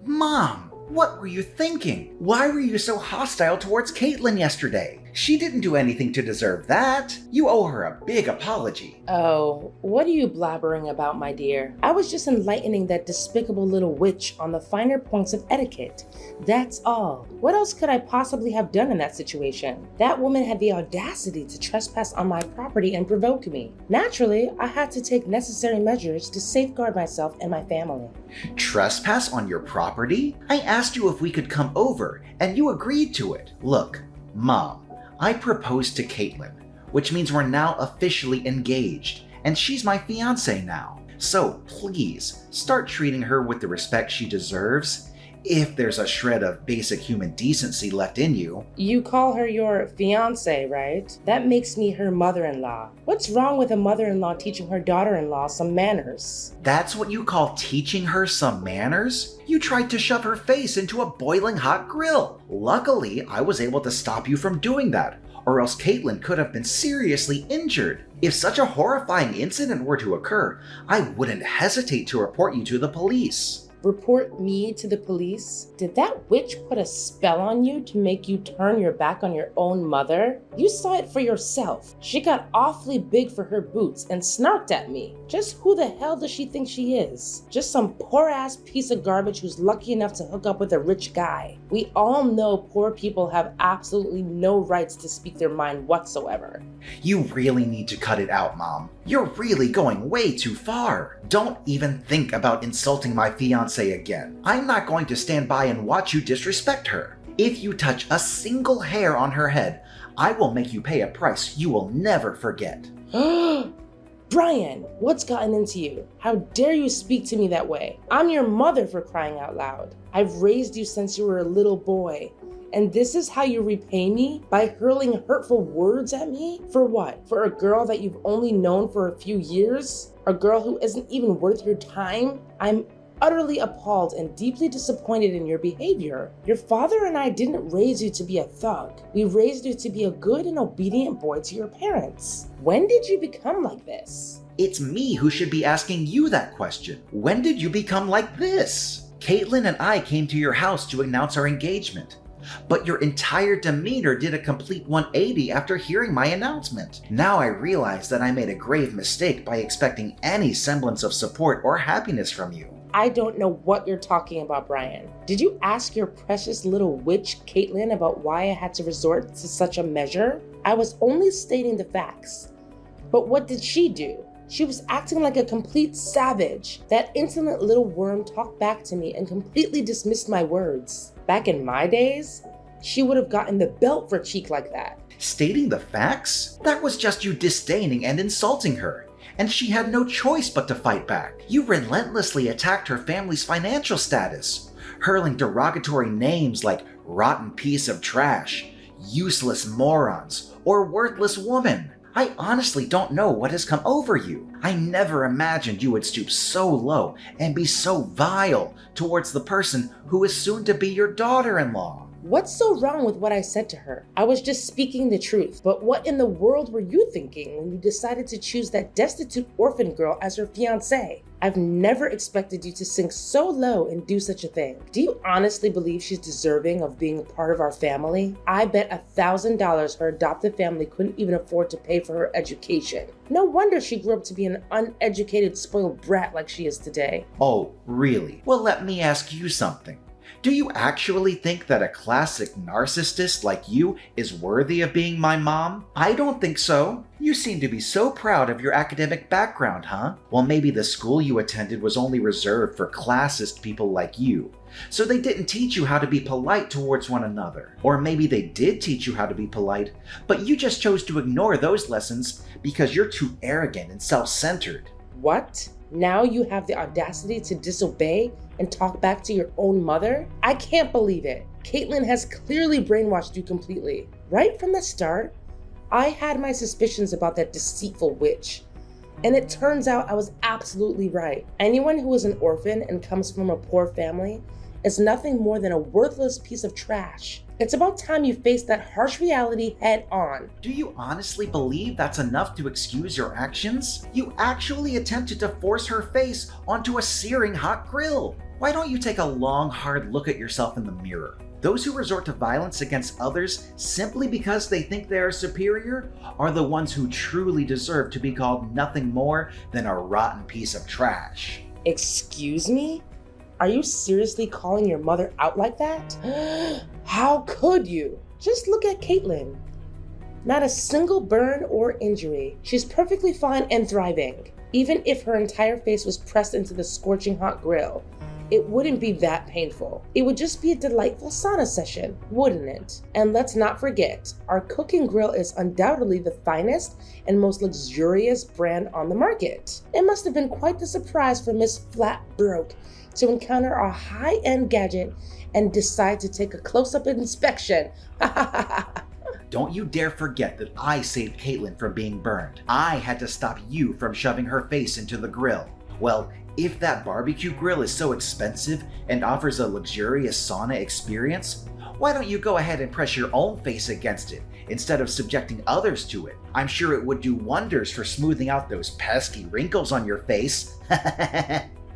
Mom, what were you thinking? Why were you so hostile towards Caitlin yesterday? She didn't do anything to deserve that. You owe her a big apology. Oh, what are you blabbering about, my dear? I was just enlightening that despicable little witch on the finer points of etiquette. That's all. What else could I possibly have done in that situation? That woman had the audacity to trespass on my property and provoke me. Naturally, I had to take necessary measures to safeguard myself and my family. Trespass on your property? I asked you if we could come over, and you agreed to it. Look, Mom, I proposed to Caitlin, which means we're now officially engaged, and she's my fiancé now. So please, start treating her with the respect she deserves, if there's a shred of basic human decency left in you. You call her your fiancé, right? That makes me her mother-in-law. What's wrong with a mother-in-law teaching her daughter-in-law some manners? That's what you call teaching her some manners? You tried to shove her face into a boiling hot grill. Luckily, I was able to stop you from doing that, or else Caitlin could have been seriously injured. If such a horrifying incident were to occur, I wouldn't hesitate to report you to the police. Report me to the police? Did that witch put a spell on you to make you turn your back on your own mother? You saw it for yourself. She got awfully big for her boots and snarked at me. Just who the hell does she think she is? Just some poor ass piece of garbage who's lucky enough to hook up with a rich guy. We all know poor people have absolutely no rights to speak their mind whatsoever. You really need to cut it out, Mom. You're really going way too far. Don't even think about insulting my fiancé again. I'm not going to stand by and watch you disrespect her. If you touch a single hair on her head, I will make you pay a price you will never forget. Brian, what's gotten into you? How dare you speak to me that way? I'm your mother, for crying out loud. I've raised you since you were a little boy. And this is how you repay me? By hurling hurtful words at me? For what? For a girl that you've only known for a few years? A girl who isn't even worth your time? I'm utterly appalled and deeply disappointed in your behavior. Your father and I didn't raise you to be a thug. We raised you to be a good and obedient boy to your parents. When did you become like this? It's me who should be asking you that question. When did you become like this? Caitlin and I came to your house to announce our engagement. But your entire demeanor did a complete 180 after hearing my announcement. Now I realize that I made a grave mistake by expecting any semblance of support or happiness from you. I don't know what you're talking about, Brian. Did you ask your precious little witch, Caitlin, about why I had to resort to such a measure? I was only stating the facts. But what did she do? She was acting like a complete savage. That insolent little worm talked back to me and completely dismissed my words. Back in my days, she would have gotten the belt for cheek like that. Stating the facts? That was just you disdaining and insulting her, and she had no choice but to fight back. You relentlessly attacked her family's financial status, hurling derogatory names like rotten piece of trash, useless morons, or worthless woman. I honestly don't know what has come over you. I never imagined you would stoop so low and be so vile towards the person who is soon to be your daughter-in-law. What's so wrong with what I said to her? I was just speaking the truth. But what in the world were you thinking when you decided to choose that destitute orphan girl as your fiancée? I've never expected you to sink so low and do such a thing. Do you honestly believe she's deserving of being a part of our family? I bet $1,000 her adoptive family couldn't even afford to pay for her education. No wonder she grew up to be an uneducated, spoiled brat like she is today. Oh, really? Well, let me ask you something. Do you actually think that a classic narcissist like you is worthy of being my mom? I don't think so. You seem to be so proud of your academic background, huh? Well, maybe the school you attended was only reserved for classist people like you, so they didn't teach you how to be polite towards one another. Or maybe they did teach you how to be polite, but you just chose to ignore those lessons because you're too arrogant and self-centered. What? Now you have the audacity to disobey and talk back to your own mother? I can't believe it. Caitlin has clearly brainwashed you completely. Right from the start, I had my suspicions about that deceitful witch. And it turns out I was absolutely right. Anyone who is an orphan and comes from a poor family is nothing more than a worthless piece of trash. It's about time you face that harsh reality head on. Do you honestly believe that's enough to excuse your actions? You actually attempted to force her face onto a searing hot grill. Why don't you take a long, hard look at yourself in the mirror? Those who resort to violence against others simply because they think they are superior are the ones who truly deserve to be called nothing more than a rotten piece of trash. Excuse me? Are you seriously calling your mother out like that? How could you? Just look at Caitlin. Not a single burn or injury. She's perfectly fine and thriving. Even if her entire face was pressed into the scorching hot grill, it wouldn't be that painful. It would just be a delightful sauna session, wouldn't it? And let's not forget, our cooking grill is undoubtedly the finest and most luxurious brand on the market. It must have been quite the surprise for Miss Flatbroke to encounter our high-end gadget and decide to take a close-up inspection. Don't you dare forget that I saved Caitlin from being burned. I had to stop you from shoving her face into the grill. Well, if that barbecue grill is so expensive and offers a luxurious sauna experience, why don't you go ahead and press your own face against it instead of subjecting others to it? I'm sure it would do wonders for smoothing out those pesky wrinkles on your face.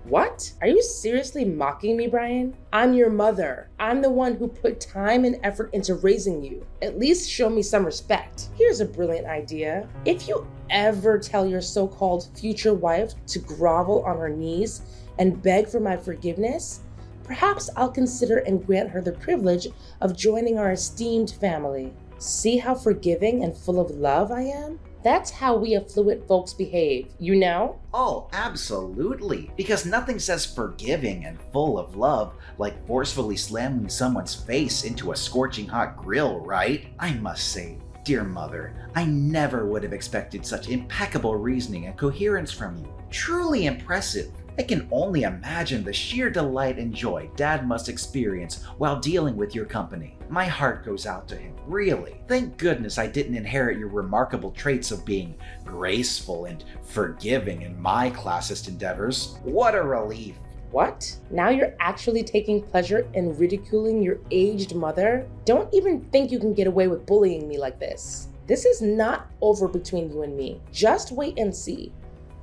What? Are you seriously mocking me, Brian? I'm your mother. I'm the one who put time and effort into raising you. At least show me some respect. Here's a brilliant idea. If you ever tell your so-called future wife to grovel on her knees and beg for my forgiveness, perhaps I'll consider and grant her the privilege of joining our esteemed family. See how forgiving and full of love I am? That's how we affluent folks behave, you know? Oh, absolutely. Because nothing says forgiving and full of love like forcefully slamming someone's face into a scorching hot grill, right? I must say, dear mother, I never would have expected such impeccable reasoning and coherence from you. Truly impressive. I can only imagine the sheer delight and joy Dad must experience while dealing with your company. My heart goes out to him, really. Thank goodness I didn't inherit your remarkable traits of being graceful and forgiving in my classist endeavors. What a relief. What? Now you're actually taking pleasure in ridiculing your aged mother? Don't even think you can get away with bullying me like this. This is not over between you and me. Just wait and see.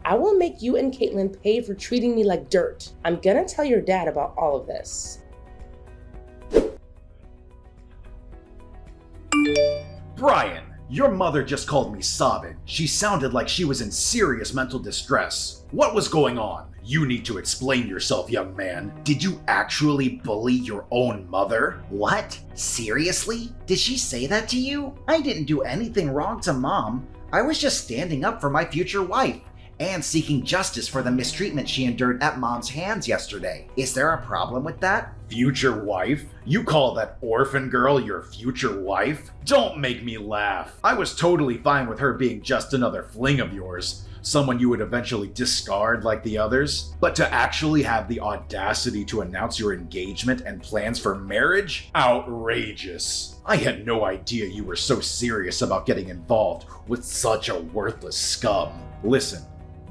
I will make you and Caitlin pay for treating me like dirt. I'm gonna tell your dad about all of this. Brian, your mother just called me sobbing. She sounded like she was in serious mental distress. What was going on? You need to explain yourself, young man. Did you actually bully your own mother? What? Seriously? Did she say that to you? I didn't do anything wrong to Mom. I was just standing up for my future wife and seeking justice for the mistreatment she endured at Mom's hands yesterday. Is there a problem with that? Future wife? You call that orphan girl your future wife? Don't make me laugh. I was totally fine with her being just another fling of yours, someone you would eventually discard like the others. But to actually have the audacity to announce your engagement and plans for marriage? Outrageous. I had no idea you were so serious about getting involved with such a worthless scum. Listen,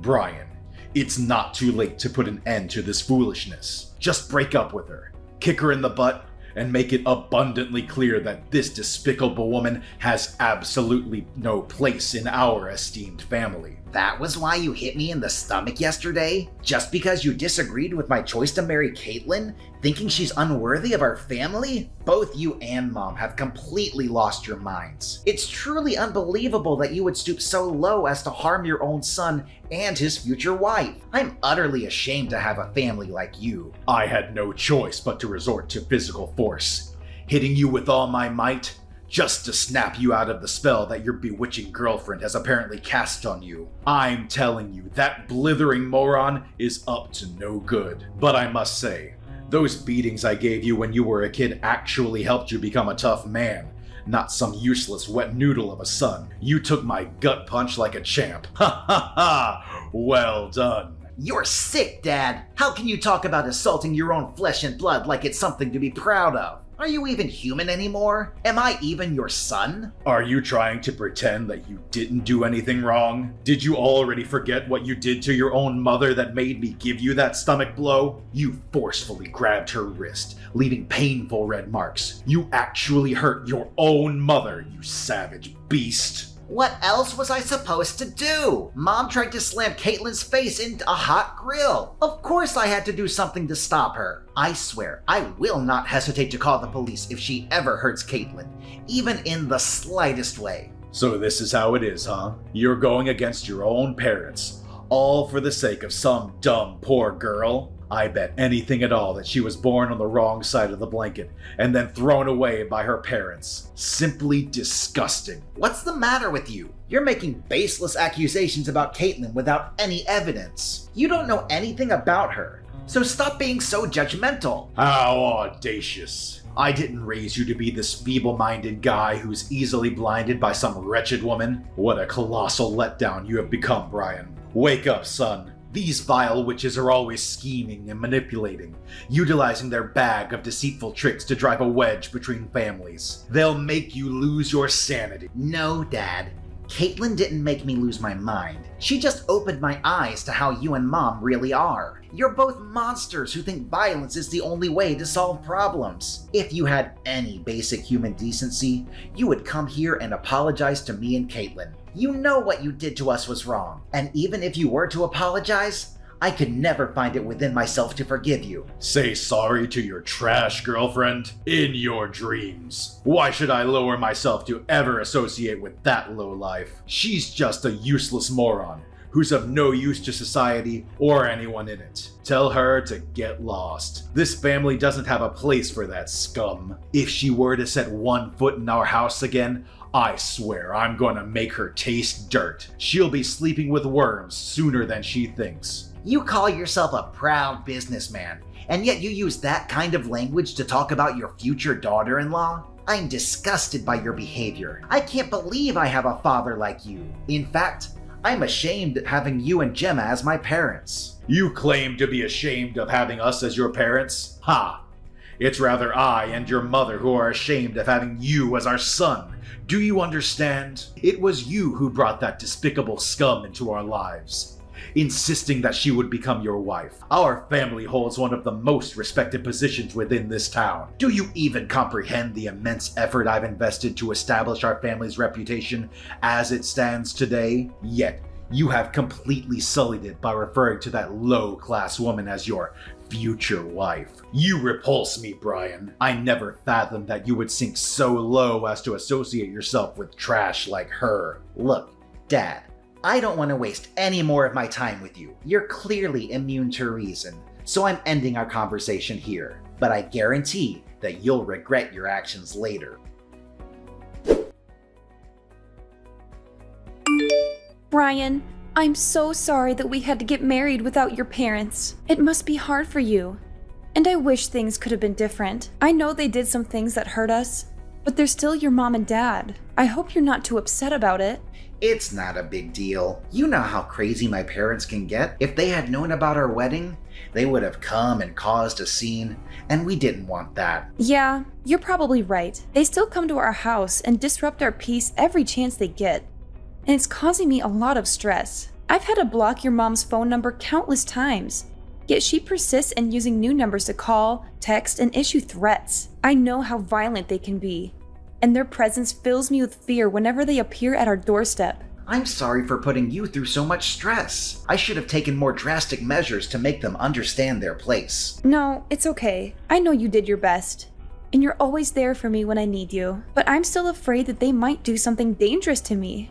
Brian, it's not too late to put an end to this foolishness. Just break up with her, kick her in the butt, and make it abundantly clear that this despicable woman has absolutely no place in our esteemed family. That was why you hit me in the stomach yesterday? Just because you disagreed with my choice to marry Caitlin, thinking she's unworthy of our family? Both you and Mom have completely lost your minds. It's truly unbelievable that you would stoop so low as to harm your own son and his future wife. I'm utterly ashamed to have a family like you. I had no choice but to resort to physical force, hitting you with all my might, just to snap you out of the spell that your bewitching girlfriend has apparently cast on you. I'm telling you, that blithering moron is up to no good. But I must say, those beatings I gave you when you were a kid actually helped you become a tough man, not some useless wet noodle of a son. You took my gut punch like a champ. Ha ha ha! Well done. You're sick, Dad. How can you talk about assaulting your own flesh and blood like it's something to be proud of? Are you even human anymore? Am I even your son? Are you trying to pretend that you didn't do anything wrong? Did you already forget what you did to your own mother that made me give you that stomach blow? You forcefully grabbed her wrist, leaving painful red marks. You actually hurt your own mother, you savage beast. What else was I supposed to do? Mom tried to slam Caitlin's face into a hot grill. Of course I had to do something to stop her. I swear, I will not hesitate to call the police if she ever hurts Caitlin, even in the slightest way. So this is how it is, huh? You're going against your own parents, all for the sake of some dumb poor girl? I bet anything at all that she was born on the wrong side of the blanket and then thrown away by her parents. Simply disgusting. What's the matter with you? You're making baseless accusations about Caitlin without any evidence. You don't know anything about her, so stop being so judgmental. How audacious. I didn't raise you to be this feeble-minded guy who's easily blinded by some wretched woman. What a colossal letdown you have become, Brian. Wake up, son. These vile witches are always scheming and manipulating, utilizing their bag of deceitful tricks to drive a wedge between families. They'll make you lose your sanity. No, Dad. Caitlin didn't make me lose my mind. She just opened my eyes to how you and Mom really are. You're both monsters who think violence is the only way to solve problems. If you had any basic human decency, you would come here and apologize to me and Caitlin. You know what you did to us was wrong, and even if you were to apologize, I could never find it within myself to forgive you. Say sorry to your trash girlfriend? In your dreams. Why should I lower myself to ever associate with that lowlife? She's just a useless moron who's of no use to society or anyone in it. Tell her to get lost. This family doesn't have a place for that scum. If she were to set one foot in our house again, I swear I'm gonna make her taste dirt. She'll be sleeping with worms sooner than she thinks. You call yourself a proud businessman, and yet you use that kind of language to talk about your future daughter-in-law? I'm disgusted by your behavior. I can't believe I have a father like you. In fact, I'm ashamed at having you and Gemma as my parents. You claim to be ashamed of having us as your parents? Ha! It's rather I and your mother who are ashamed of having you as our son. Do you understand? It was you who brought that despicable scum into our lives, insisting that she would become your wife. Our family holds one of the most respected positions within this town. Do you even comprehend the immense effort I've invested to establish our family's reputation as it stands today? Yet, you have completely sullied it by referring to that low-class woman as your future wife. You repulse me, Brian. I never fathomed that you would sink so low as to associate yourself with trash like her. Look, Dad, I don't want to waste any more of my time with you. You're clearly immune to reason, so I'm ending our conversation here. But I guarantee that you'll regret your actions later. Brian, I'm so sorry that we had to get married without your parents. It must be hard for you. And I wish things could have been different. I know they did some things that hurt us, but they're still your mom and dad. I hope you're not too upset about it. It's not a big deal. You know how crazy my parents can get. If they had known about our wedding, they would have come and caused a scene, and we didn't want that. Yeah, you're probably right. They still come to our house and disrupt our peace every chance they get. And it's causing me a lot of stress. I've had to block your mom's phone number countless times, yet she persists in using new numbers to call, text, and issue threats. I know how violent they can be, and their presence fills me with fear whenever they appear at our doorstep. I'm sorry for putting you through so much stress. I should have taken more drastic measures to make them understand their place. No, it's okay. I know you did your best, and you're always there for me when I need you. But I'm still afraid that they might do something dangerous to me,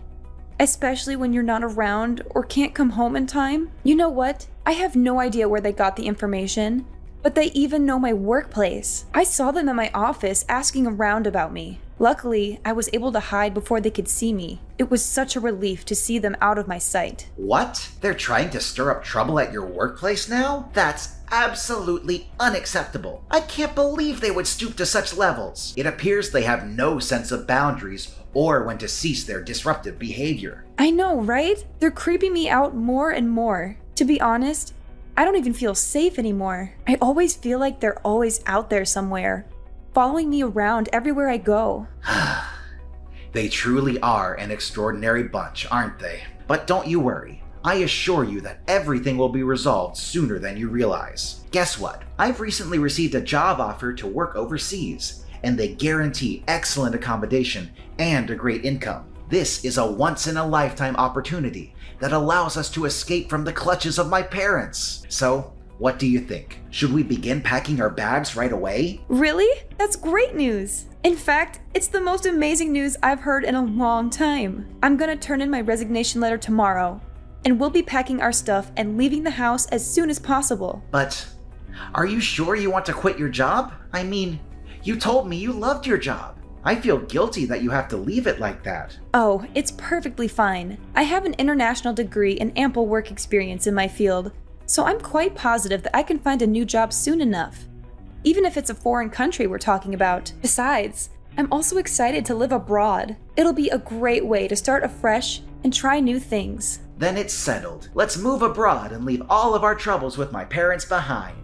especially when you're not around or can't come home in time. You know what? I have no idea where they got the information, but they even know my workplace. I saw them at my office asking around about me. Luckily, I was able to hide before they could see me. It was such a relief to see them out of my sight. What? They're trying to stir up trouble at your workplace now? That's absolutely unacceptable. I can't believe they would stoop to such levels. It appears they have no sense of boundaries or when to cease their disruptive behavior. I know, right? They're creeping me out more and more. To be honest, I don't even feel safe anymore. I always feel like they're always out there somewhere. following me around everywhere I go. They truly are an extraordinary bunch, aren't they? But don't you worry. I assure you that everything will be resolved sooner than you realize. Guess what? I've recently received a job offer to work overseas, and they guarantee excellent accommodation and a great income. This is a once-in-a-lifetime opportunity that allows us to escape from the clutches of my parents. So, what do you think? Should we begin packing our bags right away? Really? That's great news! In fact, it's the most amazing news I've heard in a long time. I'm gonna turn in my resignation letter tomorrow, and we'll be packing our stuff and leaving the house as soon as possible. But, are you sure you want to quit your job? I mean, you told me you loved your job. I feel guilty that you have to leave it like that. Oh, it's perfectly fine. I have an international degree and ample work experience in my field, so I'm quite positive that I can find a new job soon enough, even if it's a foreign country we're talking about. Besides, I'm also excited to live abroad. It'll be a great way to start afresh and try new things. Then it's settled. Let's move abroad and leave all of our troubles with my parents behind.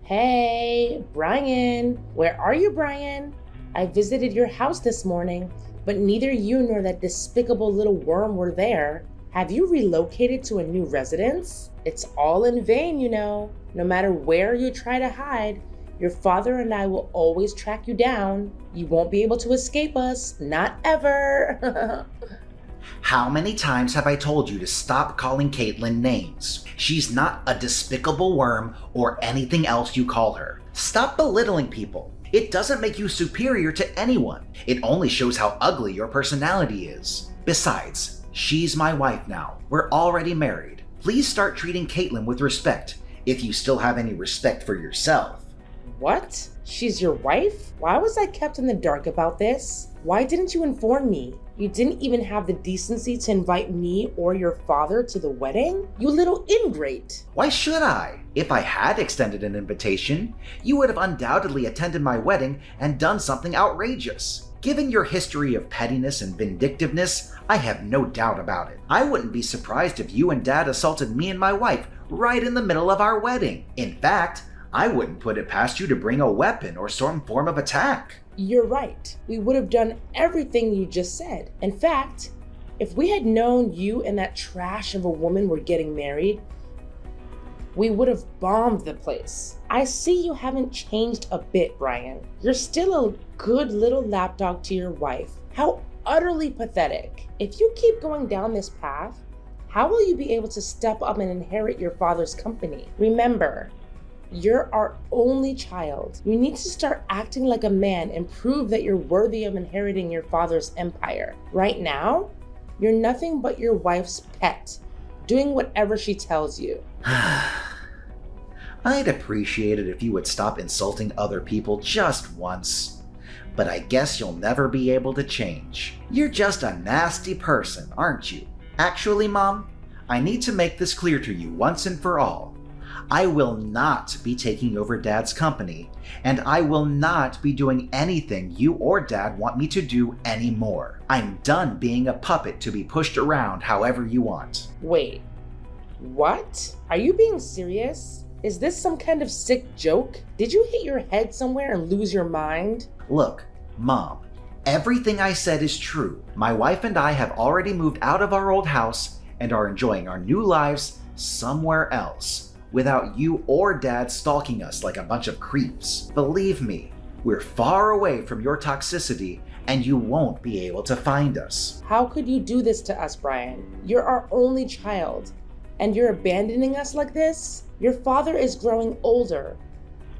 Hey, Brian. Where are you, Brian? I visited your house this morning, but neither you nor that despicable little worm were there. Have you relocated to a new residence? It's all in vain, you know. No matter where you try to hide, your father and I will always track you down. You won't be able to escape us. Not ever. How many times have I told you to stop calling Caitlin names? She's not a despicable worm or anything else you call her. Stop belittling people. It doesn't make you superior to anyone. It only shows how ugly your personality is. Besides, she's my wife now. We're already married. Please start treating Caitlin with respect, if you still have any respect for yourself. What? She's your wife? Why was I kept in the dark about this? Why didn't you inform me? You didn't even have the decency to invite me or your father to the wedding? You little ingrate. Why should I? If I had extended an invitation, you would have undoubtedly attended my wedding and done something outrageous. Given your history of pettiness and vindictiveness, I have no doubt about it. I wouldn't be surprised if you and Dad assaulted me and my wife right in the middle of our wedding. In fact, I wouldn't put it past you to bring a weapon or some form of attack. You're right. We would have done everything you just said. In fact, if we had known you and that trash of a woman were getting married, we would have bombed the place. I see you haven't changed a bit, Brian. You're still a good little lapdog to your wife. How utterly pathetic. If you keep going down this path, how will you be able to step up and inherit your father's company? Remember, you're our only child. You need to start acting like a man and prove that you're worthy of inheriting your father's empire. Right now, you're nothing but your wife's pet, doing whatever she tells you. I'd appreciate it if you would stop insulting other people just once. But I guess you'll never be able to change. You're just a nasty person, aren't you? Actually, Mom, I need to make this clear to you once and for all. I will not be taking over Dad's company, and I will not be doing anything you or Dad want me to do anymore. I'm done being a puppet to be pushed around however you want. Wait, what? Are you being serious? Is this some kind of sick joke? Did you hit your head somewhere and lose your mind? Look, Mom, everything I said is true. My wife and I have already moved out of our old house and are enjoying our new lives somewhere else, without you or Dad stalking us like a bunch of creeps. Believe me, we're far away from your toxicity and you won't be able to find us. How could you do this to us, Brian? You're our only child, and you're abandoning us like this? Your father is growing older,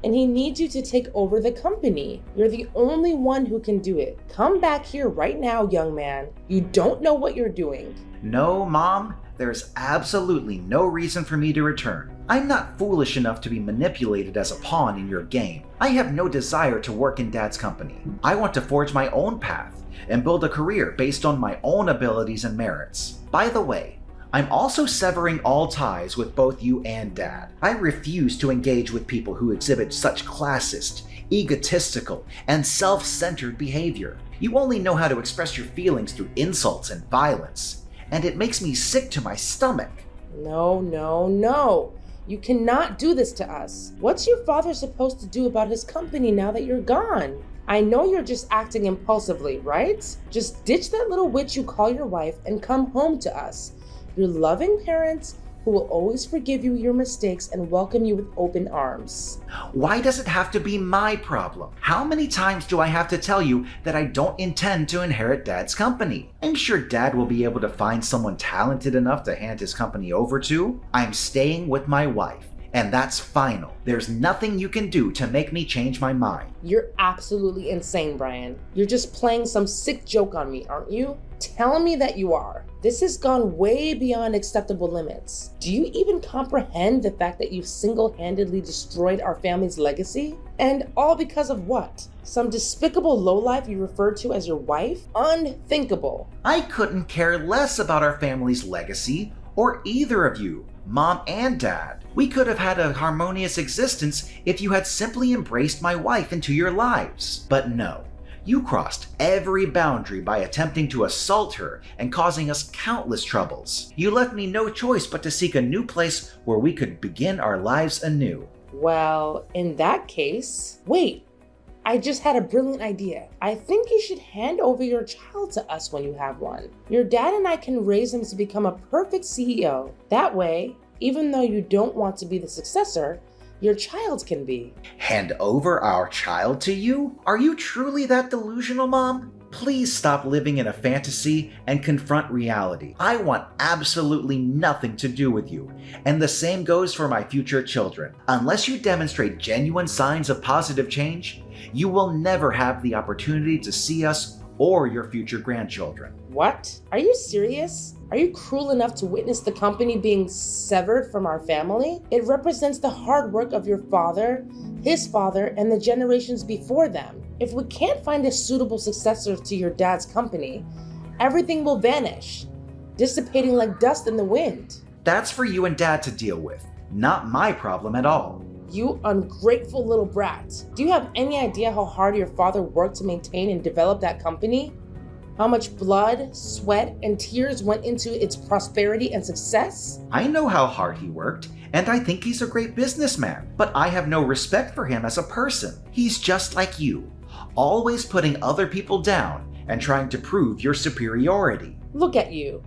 and he needs you to take over the company. You're the only one who can do it. Come back here right now, young man. You don't know what you're doing. No, Mom, there's absolutely no reason for me to return. I'm not foolish enough to be manipulated as a pawn in your game. I have no desire to work in Dad's company. I want to forge my own path and build a career based on my own abilities and merits. By the way, I'm also severing all ties with both you and Dad. I refuse to engage with people who exhibit such classist, egotistical, and self-centered behavior. You only know how to express your feelings through insults and violence, and it makes me sick to my stomach. No. You cannot do this to us. What's your father supposed to do about his company now that you're gone? I know you're just acting impulsively, right? Just ditch that little witch you call your wife and come home to us. Your loving parents who will always forgive you your mistakes and welcome you with open arms. Why does it have to be my problem? How many times do I have to tell you that I don't intend to inherit Dad's company? I'm sure Dad will be able to find someone talented enough to hand his company over to. I'm staying with my wife, and that's final. There's nothing you can do to make me change my mind. You're absolutely insane, Brian. You're just playing some sick joke on me, aren't you? Tell me that you are. This has gone way beyond acceptable limits. Do you even comprehend the fact that you've single-handedly destroyed our family's legacy? And all because of what? Some despicable lowlife you refer to as your wife? Unthinkable. I couldn't care less about our family's legacy, or either of you, Mom and Dad. We could have had a harmonious existence if you had simply embraced my wife into your lives. But no. You crossed every boundary by attempting to assault her and causing us countless troubles. You left me no choice but to seek a new place where we could begin our lives anew. Well, in that case, wait, I just had a brilliant idea. I think you should hand over your child to us when you have one. Your dad and I can raise him to become a perfect CEO. That way, even though you don't want to be the successor, your child can be. Hand over our child to you? Are you truly that delusional, Mom? Please stop living in a fantasy and confront reality. I want absolutely nothing to do with you, and the same goes for my future children. Unless you demonstrate genuine signs of positive change, you will never have the opportunity to see us or your future grandchildren. What? Are you serious? Are you cruel enough to witness the company being severed from our family? It represents the hard work of your father, his father, and the generations before them. If we can't find a suitable successor to your dad's company, everything will vanish, dissipating like dust in the wind. That's for you and Dad to deal with, not my problem at all. You ungrateful little brat. Do you have any idea how hard your father worked to maintain and develop that company? How much blood, sweat, and tears went into its prosperity and success? I know how hard he worked, and I think he's a great businessman, but I have no respect for him as a person. He's just like you, always putting other people down and trying to prove your superiority. Look at you,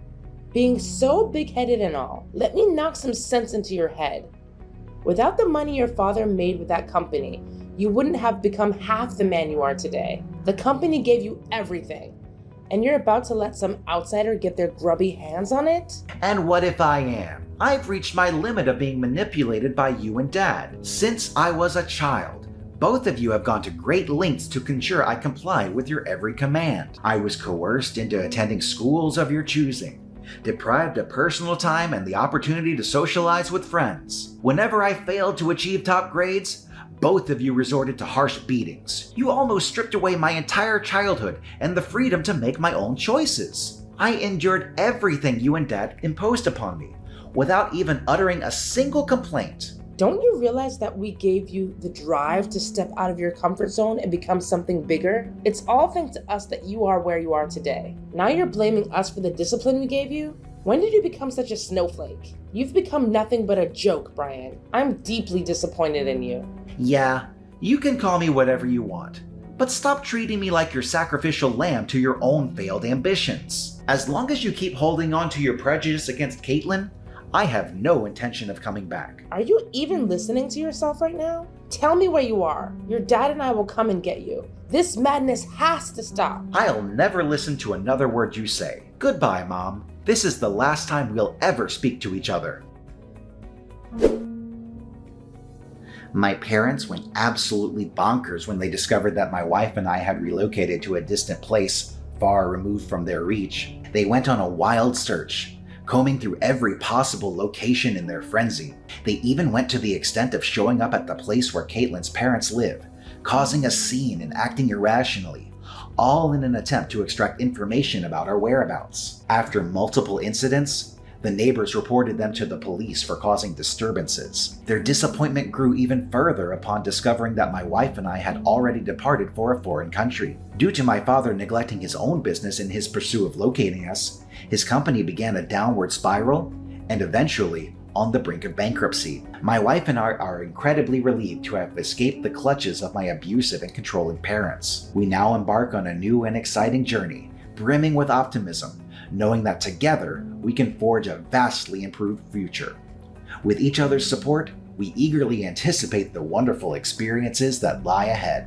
being so big-headed and all. Let me knock some sense into your head. Without the money your father made with that company, you wouldn't have become half the man you are today. The company gave you everything, and you're about to let some outsider get their grubby hands on it? And what if I am? I've reached my limit of being manipulated by you and Dad. Since I was a child, both of you have gone to great lengths to ensure I comply with your every command. I was coerced into attending schools of your choosing, deprived of personal time and the opportunity to socialize with friends. Whenever I failed to achieve top grades, both of you resorted to harsh beatings. You almost stripped away my entire childhood and the freedom to make my own choices. I endured everything you and Dad imposed upon me, without even uttering a single complaint. Don't you realize that we gave you the drive to step out of your comfort zone and become something bigger? It's all thanks to us that you are where you are today. Now you're blaming us for the discipline we gave you? When did you become such a snowflake? You've become nothing but a joke, Brian. I'm deeply disappointed in you. Yeah, you can call me whatever you want, but stop treating me like your sacrificial lamb to your own failed ambitions. As long as you keep holding on to your prejudice against Caitlin, I have no intention of coming back. Are you even listening to yourself right now? Tell me where you are. Your dad and I will come and get you. This madness has to stop. I'll never listen to another word you say. Goodbye, Mom. This is the last time we'll ever speak to each other. My parents went absolutely bonkers when they discovered that my wife and I had relocated to a distant place far removed from their reach. They went on a wild search, combing through every possible location in their frenzy. They even went to the extent of showing up at the place where Caitlin's parents live, causing a scene and acting irrationally, all in an attempt to extract information about our whereabouts. After multiple incidents, the neighbors reported them to the police for causing disturbances. Their disappointment grew even further upon discovering that my wife and I had already departed for a foreign country. Due to my father neglecting his own business in his pursuit of locating us, his company began a downward spiral, and eventually, on the brink of bankruptcy. My wife and I are incredibly relieved to have escaped the clutches of my abusive and controlling parents. We now embark on a new and exciting journey, brimming with optimism, knowing that together we can forge a vastly improved future. With each other's support, we eagerly anticipate the wonderful experiences that lie ahead.